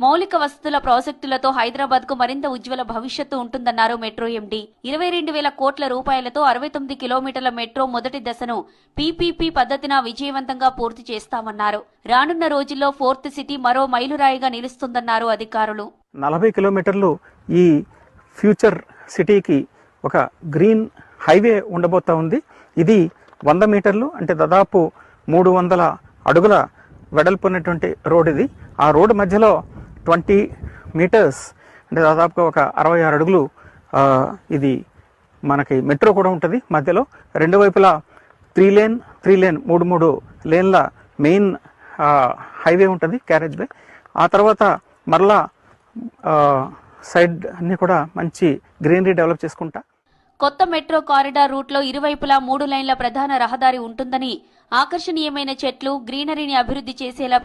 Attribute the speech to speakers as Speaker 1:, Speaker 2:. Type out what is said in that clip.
Speaker 1: మౌలిక వసతుల ప్రాజెక్టులతో హైదరాబాద్ కు మరింత ఉజ్వల భవిష్యత్తు ఉంటుందన్నారు మెట్రో ఎండీ. 22,000 కోట్ల రూపాయలతో 69 కిలోమీటర్ల మెట్రో మొదటి దశను పీపీపీ పద్ధతిన విజయవంతంగా పూర్తి చేస్తామన్నారు. రానున్న రోజుల్లో ఫోర్త్ సిటీ మరో మైలురాయిగా నిలుస్తుందన్నారు అధికారులు.
Speaker 2: 40 కిలోమీటర్లు ఈ ఫ్యూచర్ సిటీకి ఒక గ్రీన్ హైవే ఉండబోతా ఉంది. ఇది 100 మీటర్లు అంటే దాదాపు 300 అడుగుల వెడల్పు ఉన్నటువంటి రోడ్ ఇది. ఆ రోడ్డు మధ్యలో 20 మీటర్స్ అంటే దాదాపుగా ఒక 66 అడుగులు ఇది మనకి మెట్రో కూడా ఉంటుంది. మధ్యలో రెండు వైపులా 3 లేన్ 3 లేన్ల మెయిన్ హైవే ఉంటుంది, క్యారేజ్ వే. ఆ తర్వాత మరలా సైడ్ అన్ని కూడా మంచి గ్రీనరీ డెవలప్ చేసుకుంటా.
Speaker 1: కొత్త మెట్రో కారిడార్ రూట్లో ఇరువైపులా 3 లైన్ల ప్రధాన రహదారి ఉంటుందని, ఆకర్షణీయమైన చెట్లు, గ్రీనరీని అభివృద్ధి చేసేలా